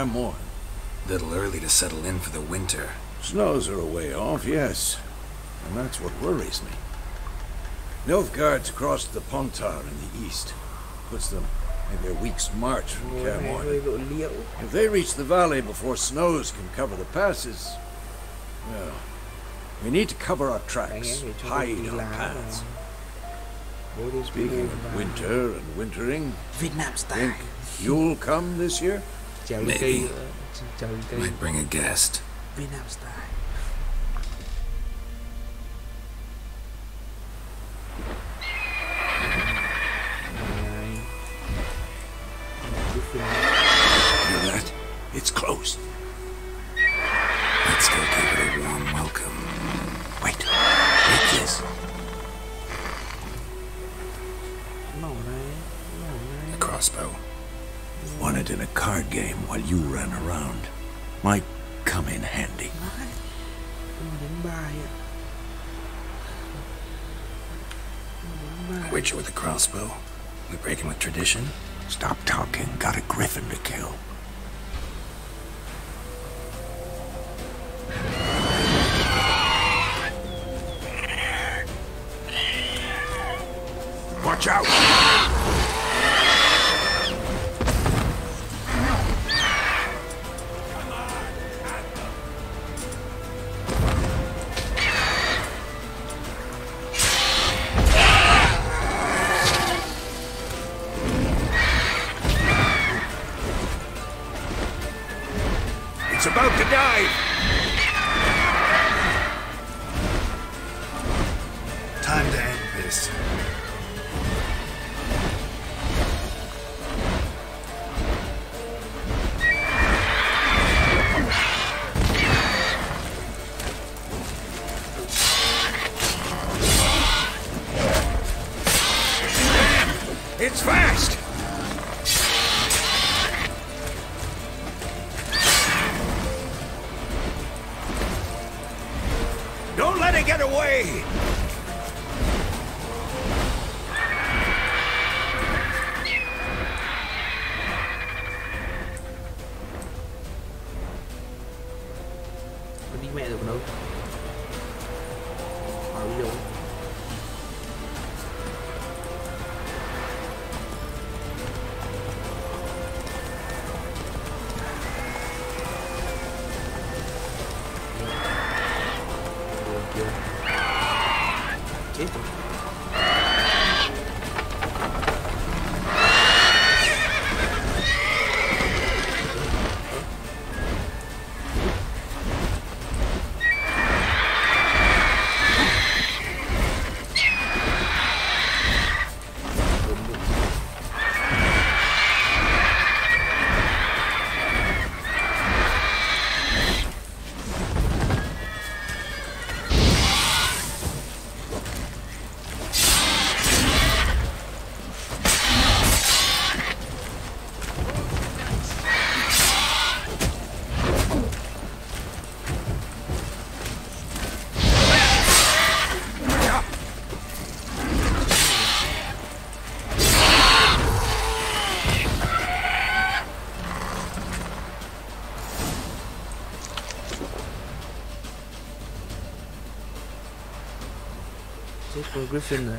Come on. Little early to settle in for the winter. Snows are a way off, yes. And that's what worries me. Nilfgaard's crossed the Pontar in the east. Puts them maybe a week's march from Caermorn. If they reach the valley before snows can cover the passes, well, we need to cover our tracks, hide our paths. Speaking of winter and wintering, think you'll come this year? Maybe. Might bring a guest. Hear that? It's close. Let's go give it a warm welcome. Wait. Take this. A crossbow. Won it in a card game while you ran around. Might come in handy. Witcher with a crossbow. We breaking with tradition? Stop talking. Got a griffin to kill. Watch out! It's about to dive! Time to end this. It's fast! Don't let it get away! Nó đi mẹ được đâu. Hỏi đi đâu. Chết rồi.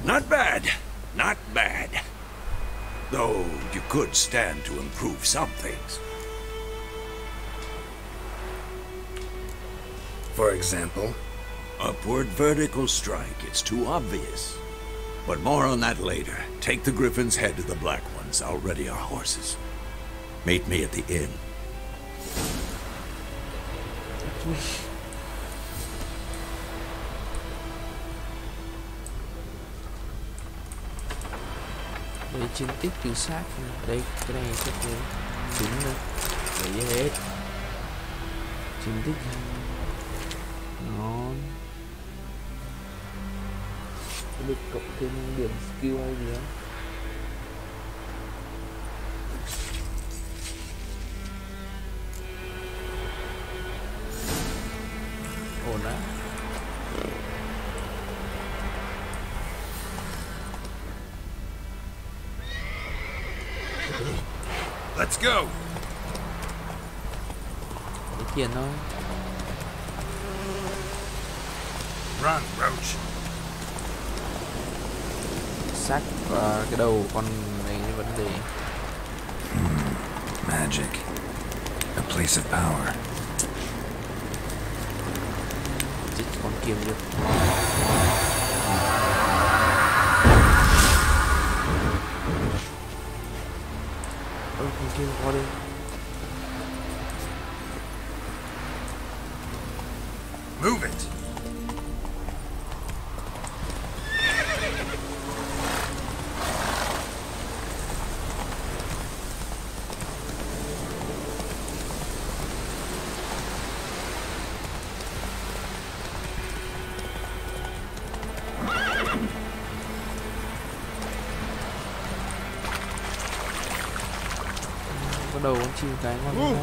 Not bad. Not bad. Though you could stand to improve some things. For example? Upward vertical strike. It's too obvious. But more on that later. Take the Griffin's head to the Black Ones. I'll ready our horses. Meet me at the inn. Để chiến tích từ sát đây, cái này chắc là đúng rồi, để hết chiến tích ngon, được cộng thêm điểm skill hay gì đó. Ổn đó. Let's go. tiền thôi. Run, Roach. Xác cái đầu con này cái vấn đề. Magic. A place of power. Giết con kia được. Con kia qua đây. Move it. Có đầu con chim cái ngon.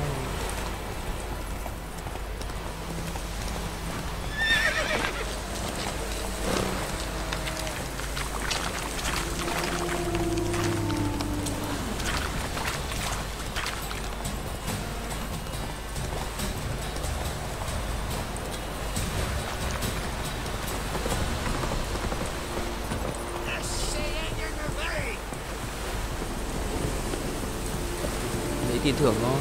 Tiền thưởng thôi.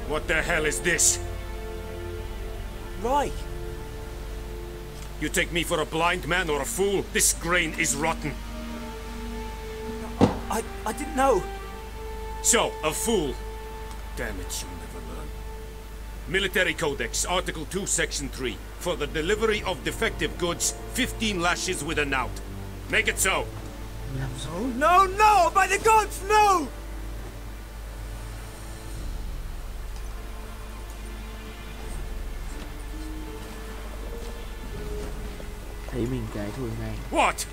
What the hell is this? Right. You take me for a blind man or a fool? This grain is rotten. I didn't know. So, a fool. Damn it, you'll never learn. Military Codex, Article 2, Section 3. For the delivery of defective goods, 15 lashes with a knout. Make it so. No, no! By the gods, no! Thấy mình cái thôi ngay. What?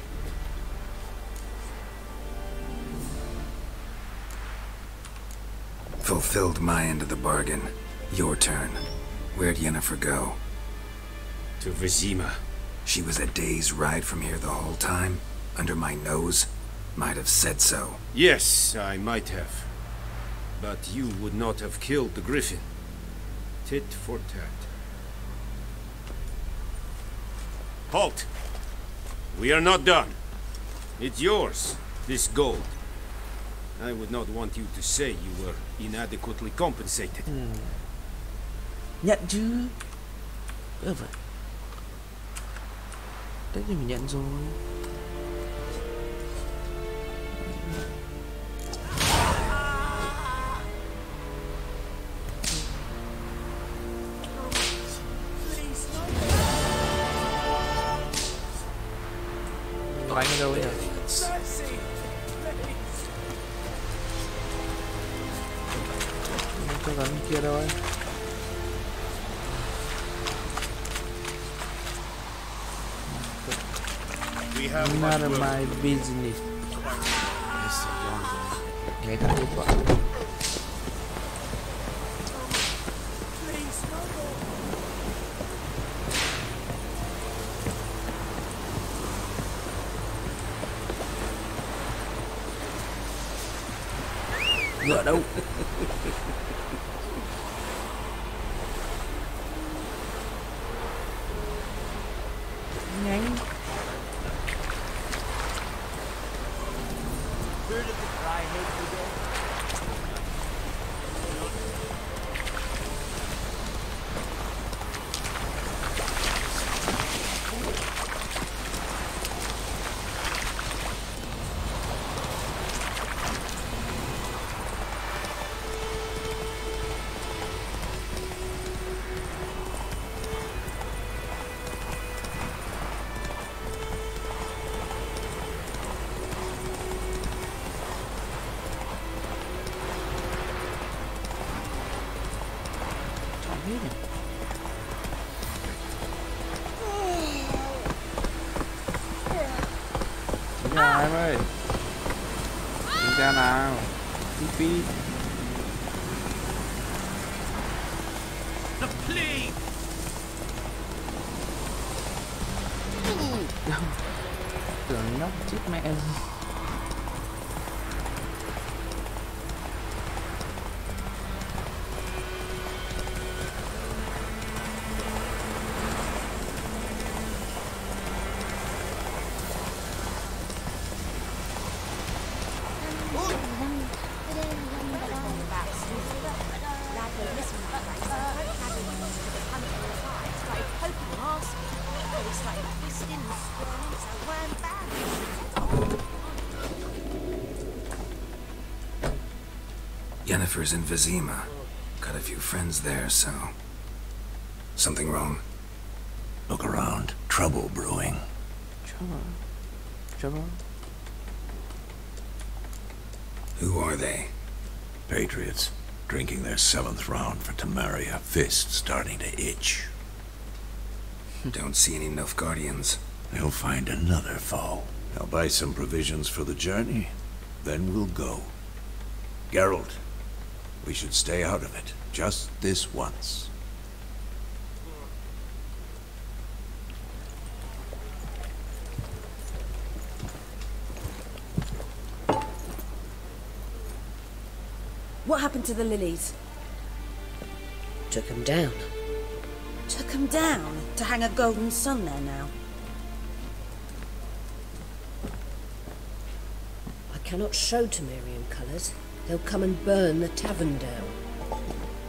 Fulfilled my end of the bargain. Your turn. Where'd Yennefer go? To Vizima. She was a day's ride from here the whole time? Under my nose? Might have said so. Yes, I might have. But you would not have killed the griffin. Tit for tat. Halt! We are not done. It's yours, this gold. I would not want you to say you were inadequately compensated. Nhận chứ. Vậy. Tất nhiên mình nhận rồi. Đánh ở đâu ấy nhỉ? Cho gắn kia đâu ấy. None of my business. Nghe thật kết quả. Ngựa đâu? Nhanh. Ra em ơi. Đi ra nào. Tipi. The plague! Tưởng nhóc chết mẹ. Yennefer's in Vizima. Got a few friends there, so... Something wrong? Look around. Trouble brewing. Trouble? Who are they? Patriots. Drinking their 7th round for Temeria. Fist starting to itch. Don't see any Nilfgaardians. They'll find another foe. I'll buy some provisions for the journey. Then we'll go. Geralt, we should stay out of it. Just this once. What happened to the lilies? Took them down. Took them down? To hang a golden sun there now? I cannot show Temerian colours. They'll come and burn the tavern down.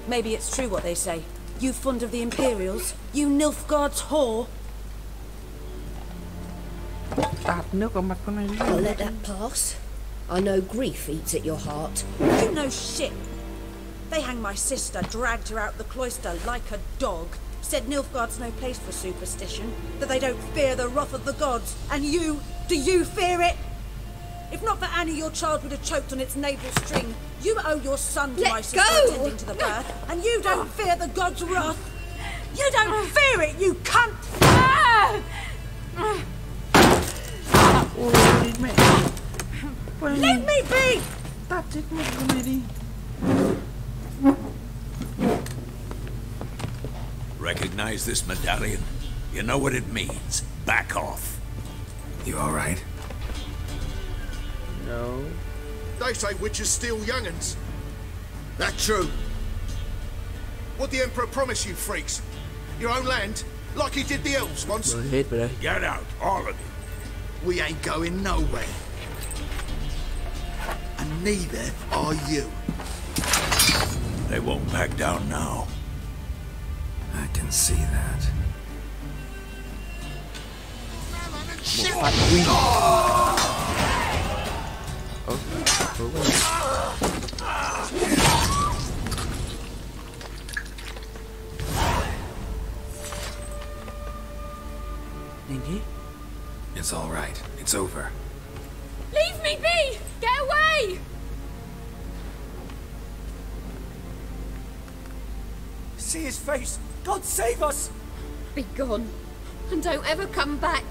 Maybe it's true what they say. You fond of the Imperials? You Nilfgaard's whore? I'll let that pass. I know grief eats at your heart. You know shit. They hanged my sister, dragged her out the cloister like a dog. Said Nilfgaard's no place for superstition, that they don't fear the wrath of the gods. And you, do you fear it? If not for Annie, your child would have choked on its navel string. You owe your son to my sister attending to the birth, and you don't fear the gods' wrath. You don't fear it, you cunt! Leave me be! Recognize this medallion? You know what it means. Back off. You alright? No. They say witches steal young'uns. That true? What the Emperor promise you, freaks? Your own land? Like he did the elves once? Get out, all of you. We ain't going nowhere. And neither are you. They won't back down now. I can see that. It's all right. It's over. Leave me be! Get away! See his face! God save us! Be gone. And don't ever come back.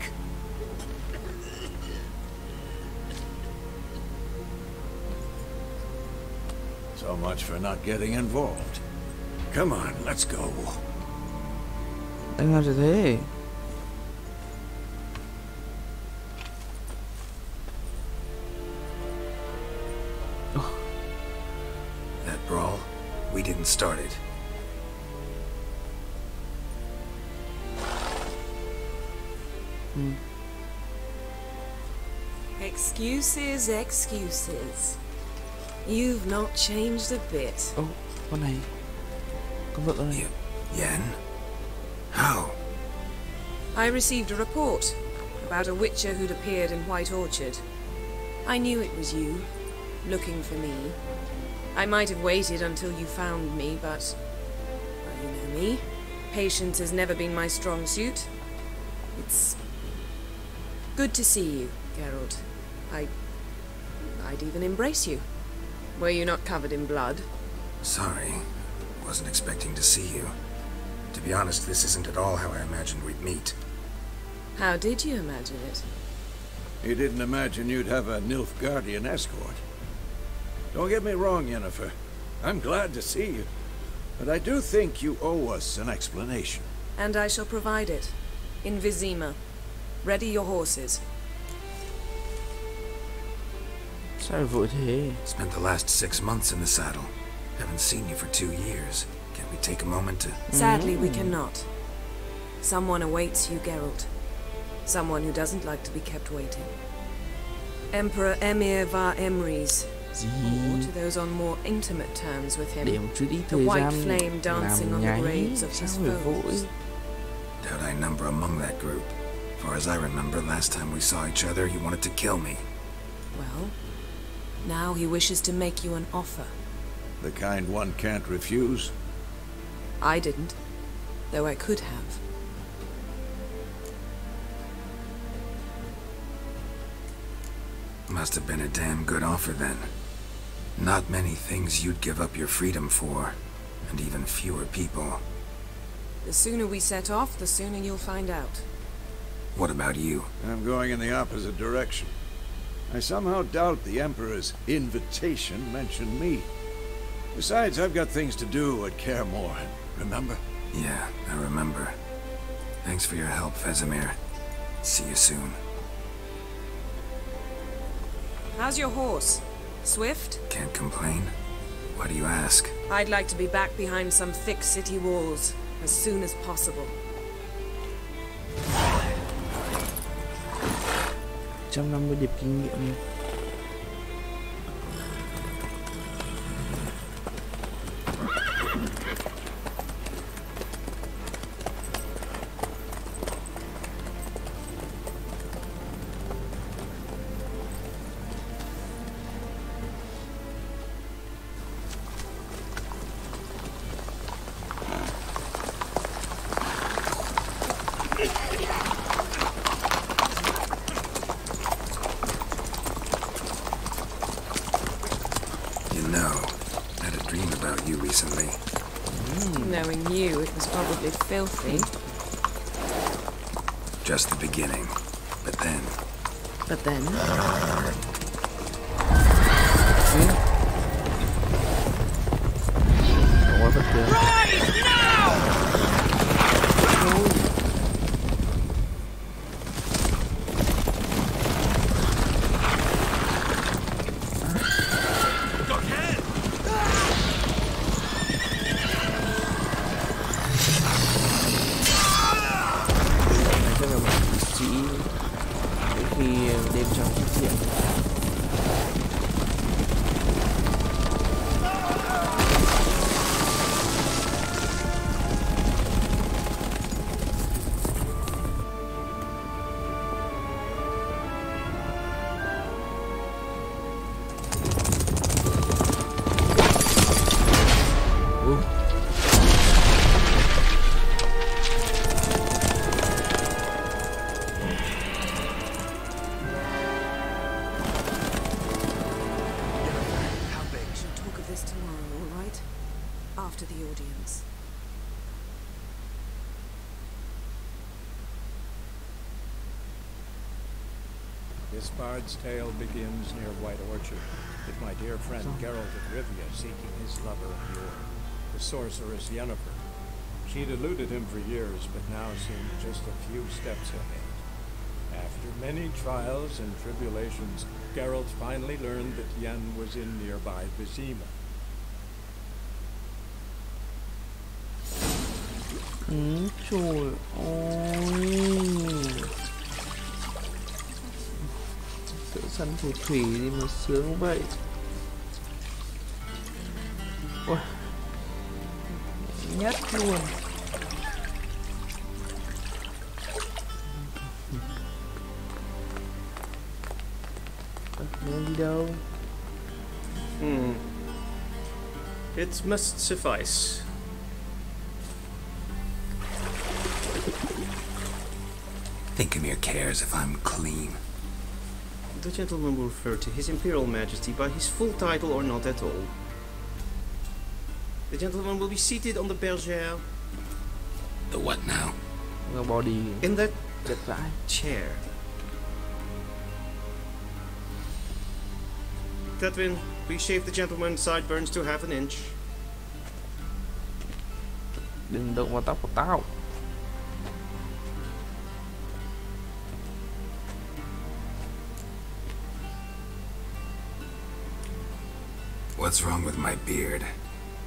So much for not getting involved. Come on, let's go. Anh làm thế? That brawl, we didn't start it. Excuses, excuses. You've not changed a bit. Ồ, con này. Con vợ con này. Yen? How? I received a report about a witcher who'd appeared in White Orchard. I knew it was you, looking for me. I might have waited until you found me, but... well, you know me. Patience has never been my strong suit. It's... good to see you, Geralt. I'd even embrace you. Were you not covered in blood? Sorry. Wasn't expecting to see you. To be honest, this isn't at all how I imagined we'd meet. How did you imagine it? You didn't imagine you'd have a Nilfgaardian escort. Don't get me wrong, Yennefer. I'm glad to see you. But I do think you owe us an explanation. And I shall provide it. In Vizima. Ready your horses. Sao vội thế? Spent the last 6 months in the saddle. Haven't seen you for 2 years. Can't we take a moment to... Sadly, we cannot. Someone awaits you, Geralt. Someone who doesn't like to be kept waiting. Emperor Emir var Emrys. Or to those on more intimate terms with him. The white flame dancing on the graves of his foes. Doubt I number among that group. Far as I remember, last time we saw each other, he wanted to kill me. Well, now he wishes to make you an offer. The kind one can't refuse? I didn't, though I could have. Must have been a damn good offer then. Not many things you'd give up your freedom for, and even fewer people. The sooner we set off, the sooner you'll find out. What about you? I'm going in the opposite direction. I somehow doubt the Emperor's invitation mentioned me. Besides, I've got things to do at Kaer Morhen, remember? Yeah, I remember. Thanks for your help, Vesemir. See you soon. How's your horse? Swift? Can't complain. Why do you ask? I'd like to be back behind some thick city walls as soon as possible. Trong 50 điểm kinh nghiệm. Recently. Knowing you, it was probably filthy. Just the beginning. But then... Rise now! After the audience. This bard's tale begins near White Orchard, with my dear friend Geralt of Rivia seeking his lover of yore, the sorceress Yennefer. She'd eluded him for years, but now seemed just a few steps ahead. After many trials and tribulations, Geralt finally learned that Yen was in nearby Vizima. Trời ơi, sự săn phù thủy gì mà sướng vậy. Ôi, nhất luôn. Đi đâu? It must suffice. Thinkemere cares if I'm clean. The gentleman will refer to His Imperial Majesty by his full title or not at all. The gentleman will be seated on the bergère. The what now? The body. In that chair. Tedwin, please shave the gentleman's sideburns to half an inch. Đừng động vào tóc của tao. What's wrong with my beard?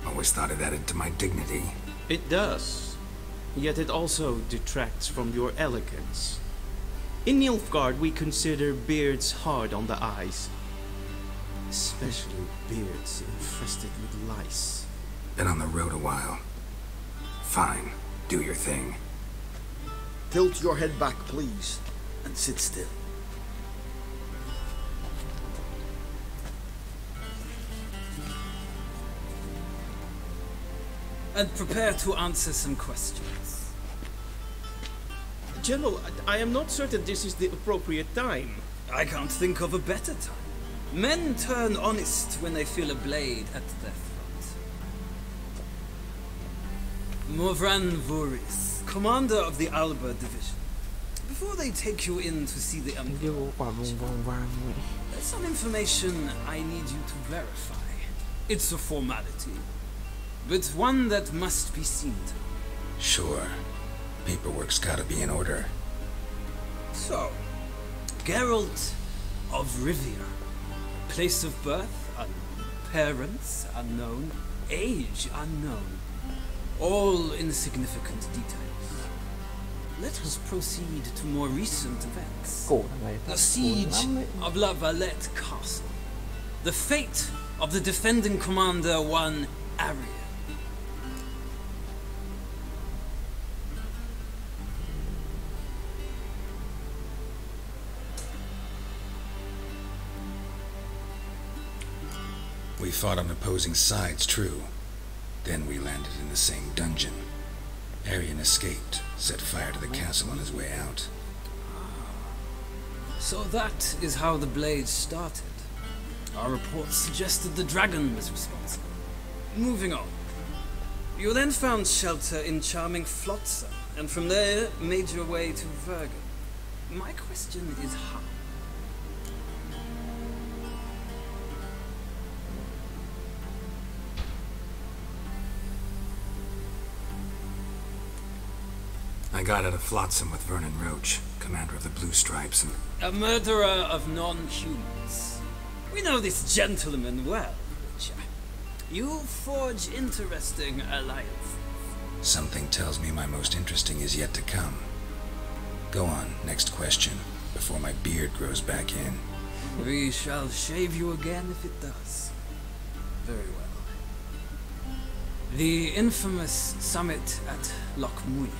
Always thought it added to my dignity. It does. Yet it also detracts from your elegance. In Nilfgaard, we consider beards hard on the eyes. Especially beards infested with lice. Been on the road a while. Fine. Do your thing. Tilt your head back, please, and sit still. and prepare to answer some questions. General, I am not certain this is the appropriate time. I can't think of a better time. Men turn honest when they feel a blade at their throat. Morvran Voris, commander of the Alba Division. Before they take you in to see the Emperor, there's some information I need you to verify. It's a formality, but one that must be seen to. Sure. Paperwork's gotta be in order. So, Geralt of Rivia. Place of birth unknown. Parents unknown. Age unknown. All insignificant details. Let us proceed to more recent events. The siege of La Valette Castle. The fate of the defending commander, one Arian. We fought on opposing sides, true. Then we landed in the same dungeon. Arian escaped, set fire to the castle on his way out. So that is how the blade started. Our reports suggested the dragon was responsible. Moving on. You then found shelter in charming Flotsam, and from there made your way to Vergen. My question is how? I got out of Flotsam with Vernon Roach, commander of the Blue Stripes, and... A murderer of non-humans. We know this gentleman well, Witcher. You forge interesting alliances. Something tells me my most interesting is yet to come. Go on, next question, before my beard grows back in. We shall shave you again if it does. Very well. The infamous summit at Loch Muin.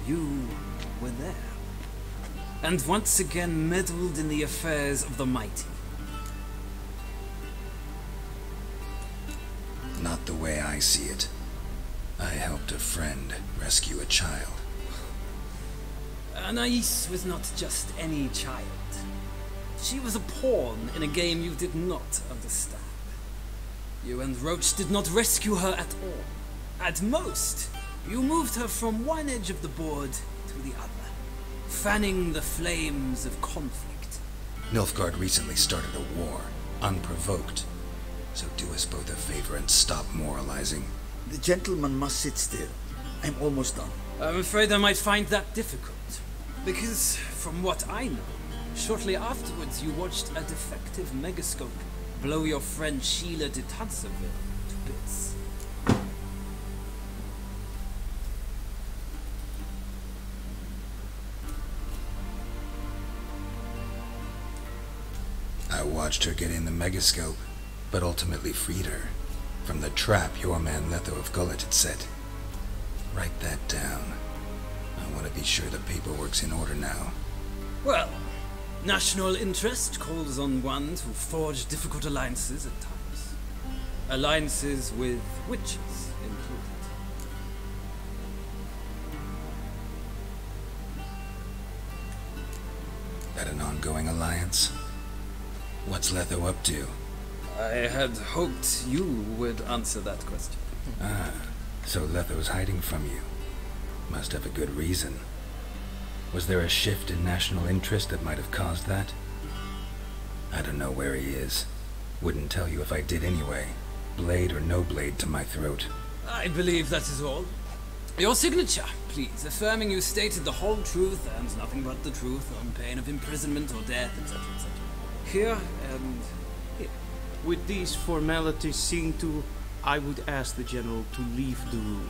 You were there. And once again meddled in the affairs of the mighty. Not the way I see it. I helped a friend rescue a child. Anais was not just any child. She was a pawn in a game you did not understand. You and Roach did not rescue her at all. At most, you moved her from one edge of the board to the other, fanning the flames of conflict. Nilfgaard recently started a war, unprovoked. So do us both a favor and stop moralizing. The gentleman must sit still. I'm almost done. I'm afraid I might find that difficult. Because, from what I know, shortly afterwards you watched a defective megascope blow your friend Sheila de Tanserville to bits. I watched her get in the megascope, but ultimately freed her from the trap your man Letho of Gullet had set. Write that down. I want to be sure the paperwork's in order now. Well, national interest calls on one to forge difficult alliances at times. Alliances with witches included. That an ongoing alliance? What's Letho up to? I had hoped you would answer that question. Ah, so Letho's hiding from you. Must have a good reason. Was there a shift in national interest that might have caused that? I don't know where he is. Wouldn't tell you if I did anyway. Blade or no blade to my throat. I believe that is all. Your signature, please, affirming you stated the whole truth and nothing but the truth on pain of imprisonment or death, etc., etc. Here and here. With these formalities seen to, I would ask the General to leave the room.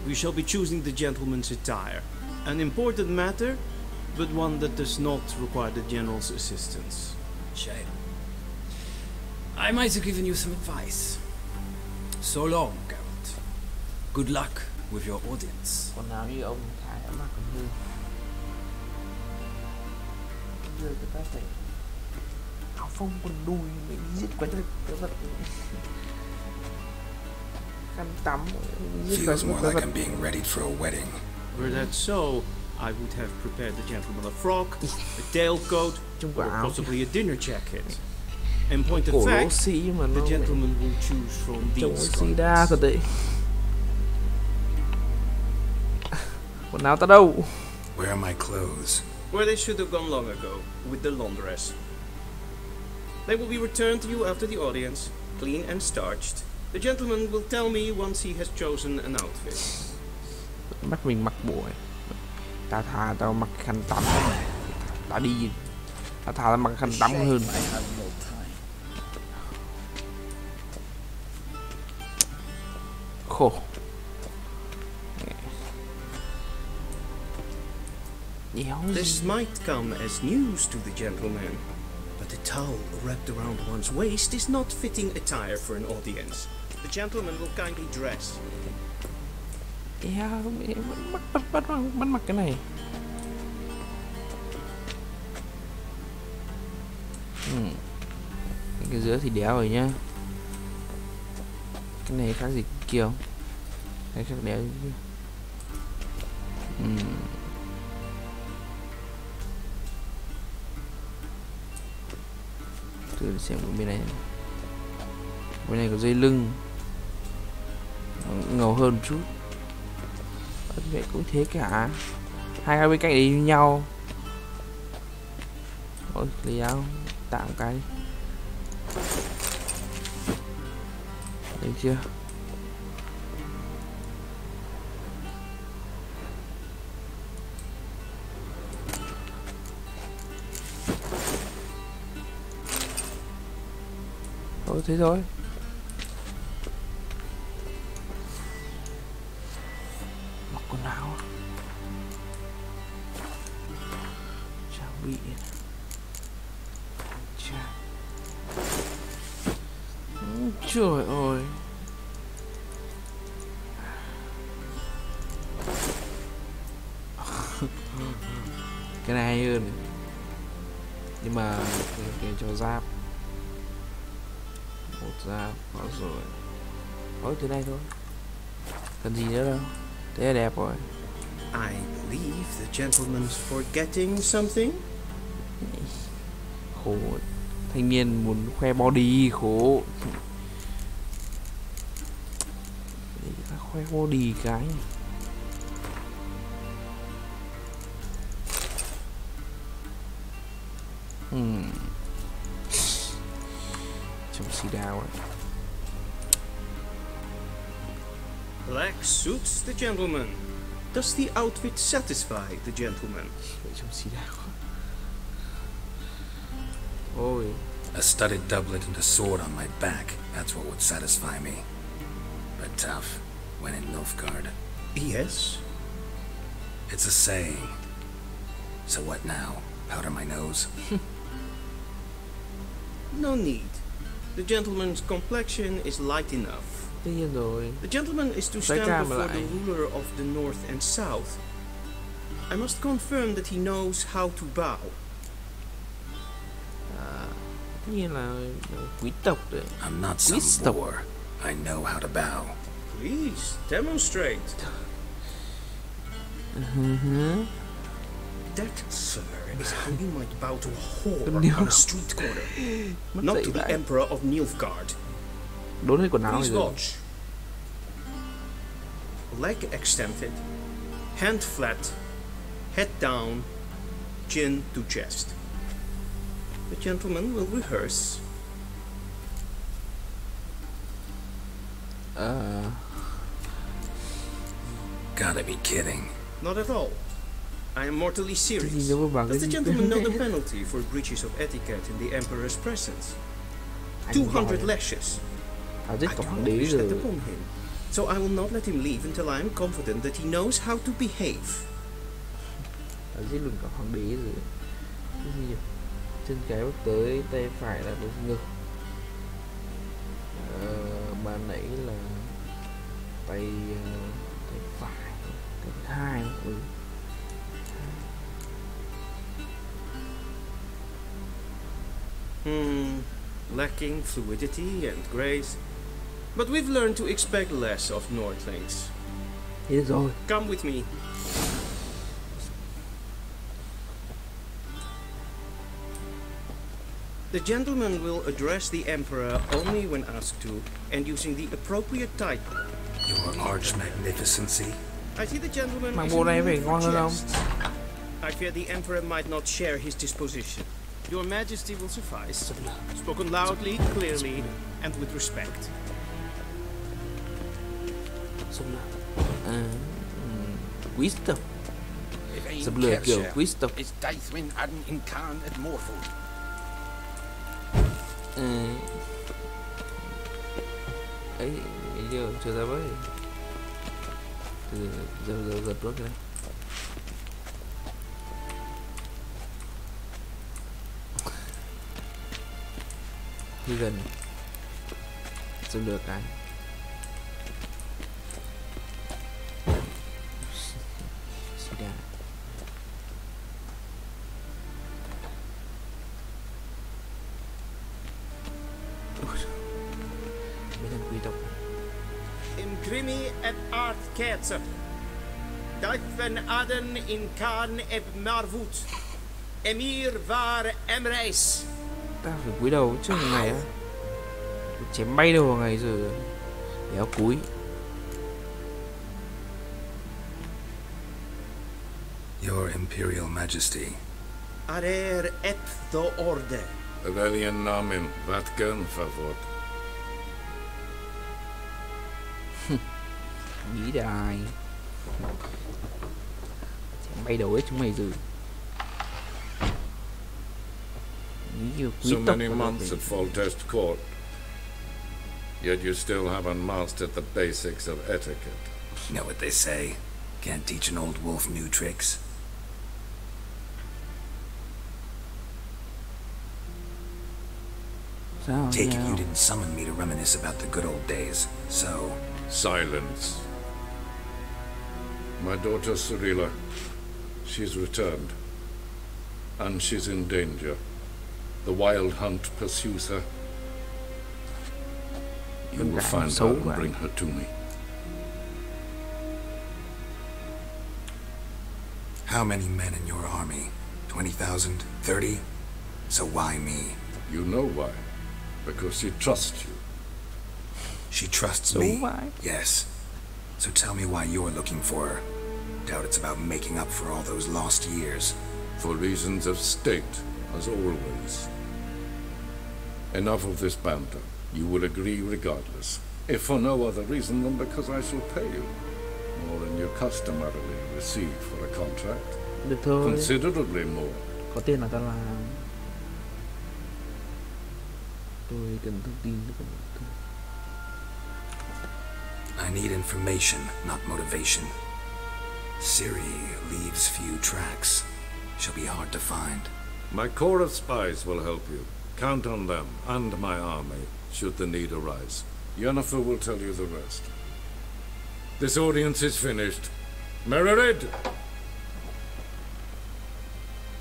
We shall be choosing the gentleman's attire. An important matter, but one that does not require the General's assistance. Shame. I might have given you some advice. So long, Geralt. Good luck with your audience. Còn nào như ông Thái đã mặc còn hư. Đưa cái ta phải áo phông quần đùi mình giết quái vật. khăn tắm. Feels more like I'm being readied for a wedding. Were that so, I would have prepared the gentleman a frock, a tailcoat, or possibly a dinner jacket. In point of fact, the gentleman will choose from these garments. Quần áo ta đâu? Where are my clothes? Where they should have gone long ago, with the laundress. They will be returned to you after the audience, clean and starched. The gentleman will tell me once he has chosen an outfit. Bắt mình mặc bộ ấy. Ta thà tao mặc khăn tắm. Ta đi. Ta thà tao mặc khăn tắm hơn. Khổ. This might come as news to the gentleman, but the towel wrapped around one's waist is not fitting attire for an audience. The gentleman will kindly dress. Bắt mặc cái này. Cái giữa thì đéo rồi nhá. Cái này khác gì kia không? Cái khác đéo gì kia. Thử xem bên này. Bên này có dây lưng. Ngầu hơn một chút. Vậy cũng thế cả. Hai bên cạnh đấy như nhau. Ôi, lấy áo tạo một cái đi. Được chưa? Thôi thế thôi. Mặc quần áo. Trang bị. Trời ơi. Cái này hay hơn. Nhưng mà cái cho giáp. Một giáp có rồi. Ôi thế này thôi. Cần gì nữa đâu. Thế là đẹp rồi. I believe the gentleman's forgetting something. Khổ. Thanh niên muốn khoe body khổ. Để ta khoe body cái. Trong xì đào ấy. Black suits the gentleman. Does the outfit satisfy the gentleman? Trong xì đào. Ôi. A studded doublet and a sword on my back. That's what would satisfy me. But tough when in Nilfgaard. Yes. It's a saying. So what now? Powder my nose? No need. The gentleman's complexion is light enough. The gentleman is to stand before the ruler of the North and South. I must confirm that he knows how to bow. I'm not some boor. I know how to bow. Please, demonstrate. That, sir, is how you might bow to a whore on a street corner. Not to the Emperor of Nilfgaard. Please watch. Leg extended, hand flat, head down, chin to chest. The gentleman will rehearse. Gotta be kidding. Not at all. I am mortally serious. Does the gentleman know the penalty for breaches of etiquette in the Emperor's presence? 200 lashes. I do not wish that upon him, so I will not let him leave until I am confident that he knows how to behave. Chân trái bước tới, tay phải là bước ngực. Ban nãy là tay phải, tay hai. Lacking fluidity and grace. But we've learned to expect less of Nordlings. Thế được rồi. Come with me. The gentleman will address the Emperor only when asked to, and using the appropriate title. Your Arch Magnificency. I see the gentleman Mà is bộ in này the phải mood ngon for hơn không? jests. I fear the Emperor might not share his disposition. Your Majesty will suffice. Spoken loudly, clearly, and with respect. Wisdom. Sắp lừa kiểu Wisdom. Ấy, giờ chưa ra với. Giờ giật bước cái này. Đi gần. Sắp lừa cái. Imprimi et art ketzer. Daifen aden in Khan eb marvut. Emir var emreis. Ta phải cúi đầu trước ngày á. Chém bay đầu vào ngày rồi. Đéo cúi. Your Imperial Majesty. Arer et the orde. Rebellion namen, vatgen favor. Nghĩ đài. Chém bay đầu ấy chúng mày rồi. So many months at Foltest Court, yet you still haven't mastered the basics of etiquette. You know what they say, can't teach an old wolf new tricks. Take it you didn't summon me to reminisce about the good old days, so... Silence. My daughter Cyrilla, she's returned, and she's in danger. The wild hunt pursues her. You will find her and bring her to me. How many men in your army? 20,000? 30? So why me? You know why. Because she trusts you. She trusts me? Yes. So tell me why you're looking for her. Doubt it's about making up for all those lost years. For reasons of state, as always. Enough of this banter. You will agree regardless. If for no other reason than because I shall pay you. More than you customarily receive for a contract. Được thôi. Considerably more. Có tiền là tao làm. Tôi cần thông tin. I need information, not motivation. Ciri leaves few tracks. She'll be hard to find. My corps of spies will help you. Count on them, and my army, should the need arise. Yennefer will tell you the rest. This audience is finished. Mererid!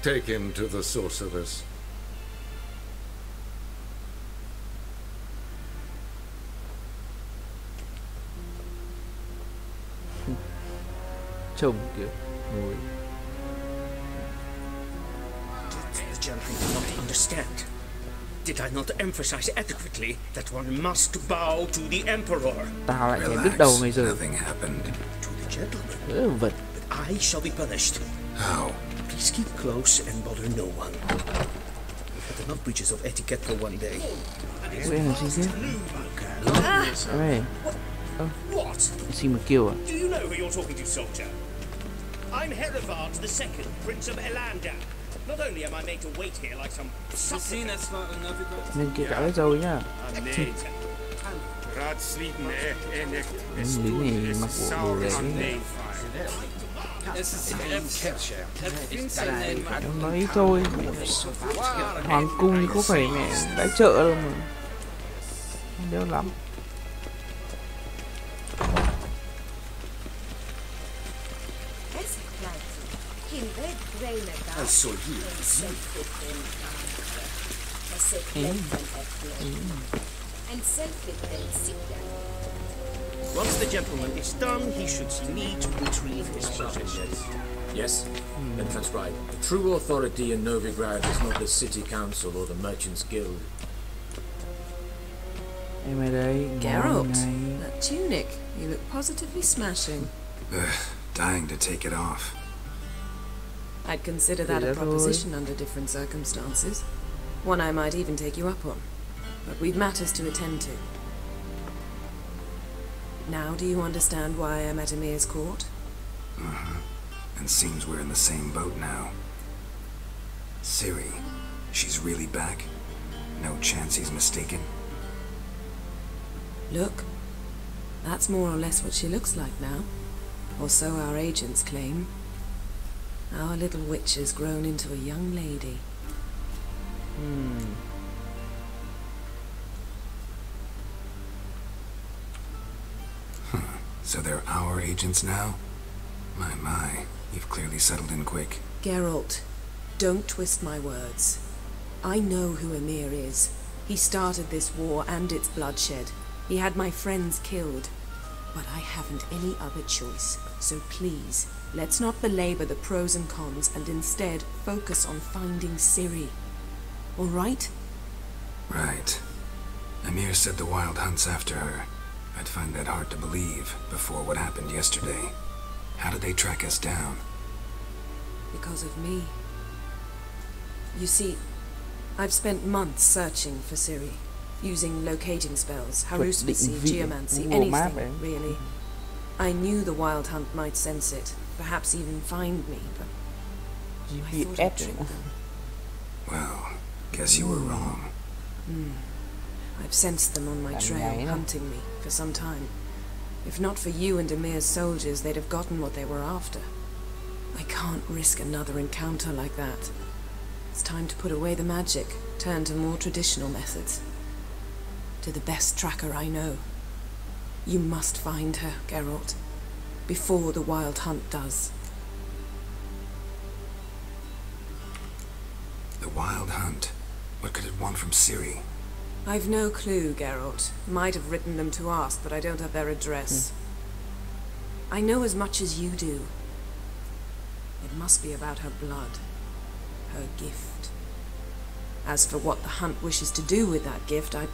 Take him to the sorceress. Trông kiểu ngồi. The gentleman will not understand. Did I not emphasize adequately that one must bow to the Emperor? Tao lại chém đứt đầu mày rồi. Nothing happened. To the gentleman. Vật. But I shall be punished. How? Please keep close and bother no one. We've had enough breaches of etiquette for one day. Ủa em làm gì thế? Ê. What? Xin một kill à? Do you know who you're talking to, soldier? I'm Herivard II, Prince of Elanda. Not only am I made to wait here like some Nên kia cả rồi nhá. Lính này mặc bộ đồ đấy. Em nói thôi. Hoàng cung có phải mẹ đái chợ đâu mà. Không đéo lắm. and safely then sit down. Once the gentleman is done, he should see me to retrieve his possessions. Yes, then transcribe. The true authority in Novigrad is not the city council or the merchants guild. Geralt, that tunic, you look positively smashing. Dying to take it off. I'd consider that a proposition under different circumstances. One I might even take you up on. But we've matters to attend to. Now do you understand why I'm at Emir's court? And seems we're in the same boat now. Ciri, she's really back? No chance he's mistaken? Look, that's more or less what she looks like now. Or so our agents claim. Our little witch has grown into a young lady. So they're our agents now? My, you've clearly settled in quick. Geralt, don't twist my words. I know who Emir is. He started this war and its bloodshed. He had my friends killed. But I haven't any other choice. So please, let's not belabor the pros and cons and instead focus on finding Ciri. All right? Right. Emir said the Wild Hunt's after her. I'd find that hard to believe before what happened yesterday. How did they track us down? Because of me. You see, I've spent months searching for Ciri, using locating spells, haruspicy, geomancy, anything, really. I knew the Wild Hunt might sense it, perhaps even find me, but I thought I'd trick them. Well, guess you were wrong. I've sensed them on my trail, hunting me for some time. If not for you and Emir's soldiers, they'd have gotten what they were after. I can't risk another encounter like that. It's time to put away the magic, turn to more traditional methods. To the best tracker I know. You must find her, Geralt, before the Wild Hunt does. The Wild Hunt? What could it want from Ciri? I've no clue, Geralt. Might have written them to ask, but I don't have their address. I know as much as you do. It must be about her blood. Her gift. As for what the Hunt wishes to do with that gift, I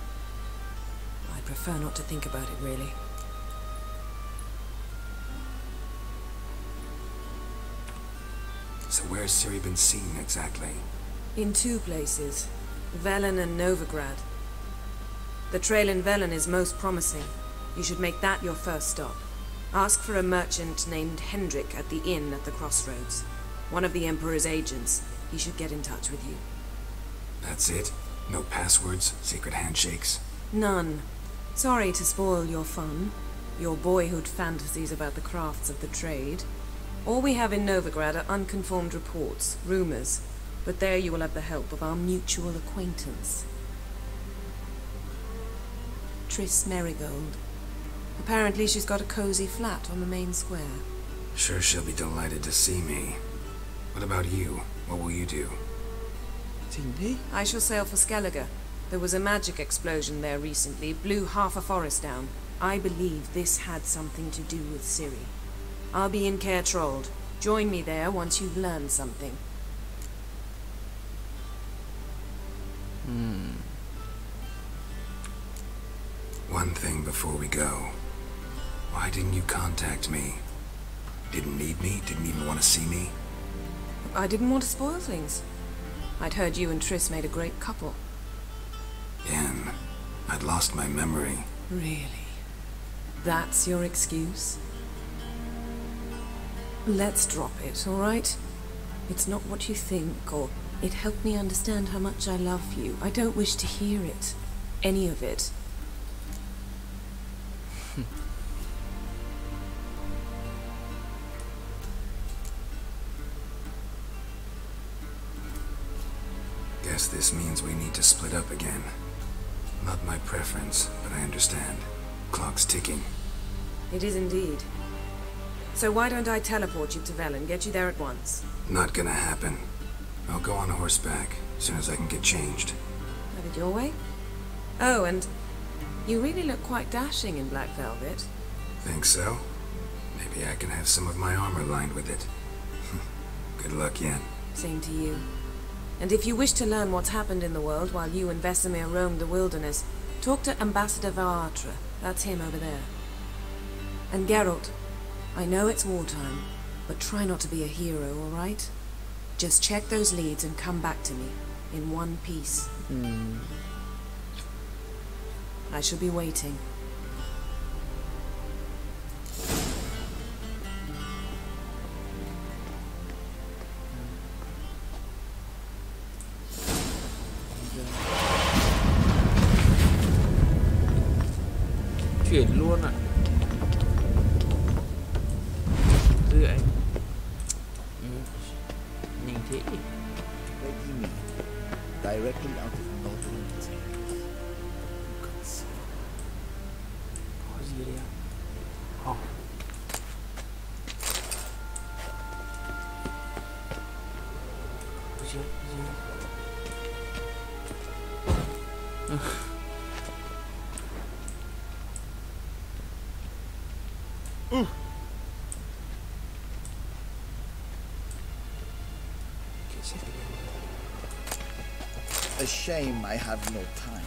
prefer not to think about it, really. So where's Ciri been seen, exactly? In two places. Velen and Novigrad. The trail in Velen is most promising. You should make that your first stop. Ask for a merchant named Hendrik at the inn at the crossroads. One of the Emperor's agents. He should get in touch with you. That's it? No passwords? Secret handshakes? None. Sorry to spoil your fun. Your boyhood fantasies about the crafts of the trade. All we have in Novigrad are unconfirmed reports, rumors. But there you will have the help of our mutual acquaintance. Triss Merigold. Apparently she's got a cozy flat on the main square. Sure she'll be delighted to see me. What about you? What will you do? I shall sail for Skellige. There was a magic explosion there recently, blew half a forest down. I believe this had something to do with Ciri. I'll be in Caer Trolde. Join me there once you've learned something. One thing before we go. Why didn't you contact me? Didn't need me? Didn't even want to see me? I didn't want to spoil things. I'd heard you and Triss made a great couple. Yen, I'd lost my memory. Really? That's your excuse? Let's drop it, all right? It's not what you think, or it helped me understand how much I love you. I don't wish to hear it. Any of it. Guess this means we need to split up again. Not my preference, but I understand. Clock's ticking. It is indeed. So why don't I teleport you to Velen, get you there at once? Not gonna happen. I'll go on horseback, as soon as I can get changed. Have it your way? Oh, and You really look quite dashing in black velvet. Think so? Maybe I can have some of my armor lined with it. Good luck, Yen. Same to you. And if you wish to learn what's happened in the world while you and Vesemir roamed the wilderness, talk to Ambassador Varatra. That's him over there. And Geralt, I know it's wartime, but try not to be a hero, all right? Just check those leads and come back to me in one piece. I shall be waiting. Chuyển luôn ạ. Tư anh. Nhanh thế. What do you mean? Directly out of Northern Tales. Có gì đây ạ? Có gì? A shame I have no time.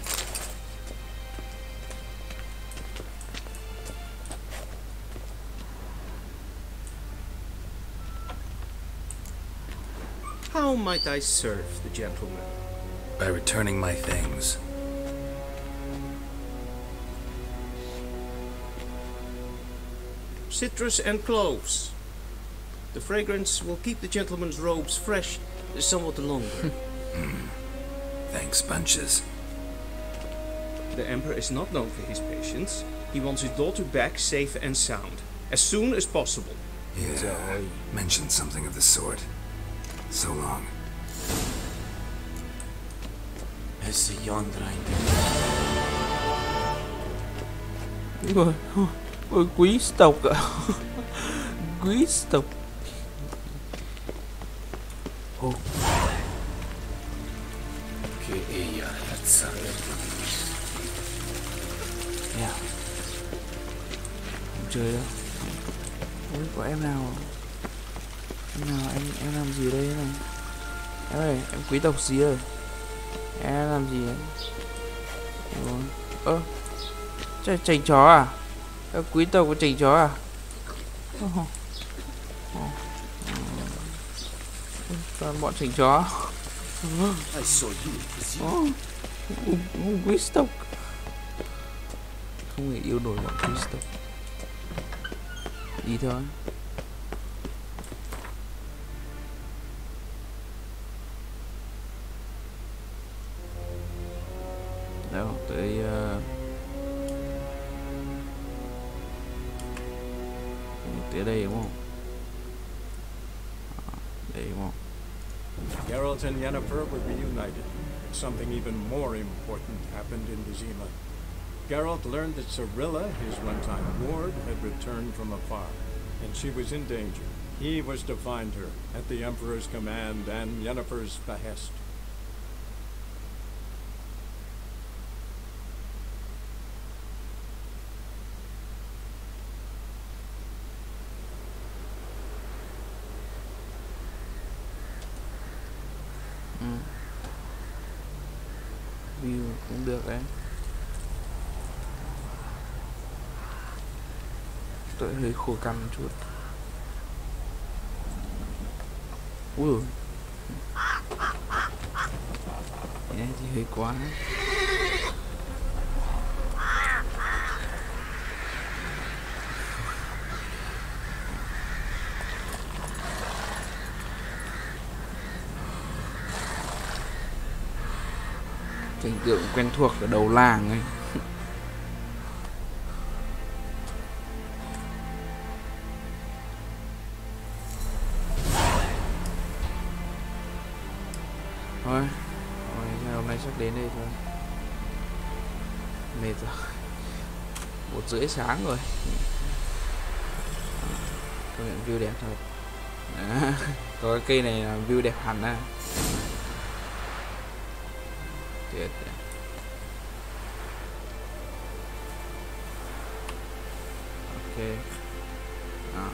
How might I serve the gentleman? By returning my things. Citrus and cloves. The fragrance will keep the gentleman's robes fresh somewhat longer. Thanks, bunches. The Emperor is not known for his patience. He wants his daughter back safe and sound, as soon as possible. Yeah, mentioned something of the sort. So long. Ôi, quý tộc ạ. Quý tộc. Ô. Yeah. Không chơi đâu. Ôi, có em nào? Em làm gì đây này? Em ơi, em quý tộc gì ơi? Em làm gì ấy? Chành chó à? Các quý tộc có chành chó à? Toàn bọn chành chó. Quý tộc không hề yêu nổi bọn quý tộc. Đi thôi. Đâu tới tới đây đúng không? Đây đúng không? Geralt and Yennefer were reunited. Something even more important happened in Vizima. Geralt learned that Cirilla, his one-time ward, had returned from afar, and she was in danger. He was to find her at the Emperor's command and Yennefer's behest. View cũng được đấy. Tôi hơi khô cằn một chút. Ui. Thế thì hơi quá. Cảnh tượng quen thuộc ở đầu làng ấy. Thôi, hôm nay chắc đến đây thôi. Mệt rồi. 1:30 sáng rồi. Công nhận view đẹp thật. Có cái cây này là view đẹp hẳn à. Tuyệt. Đó.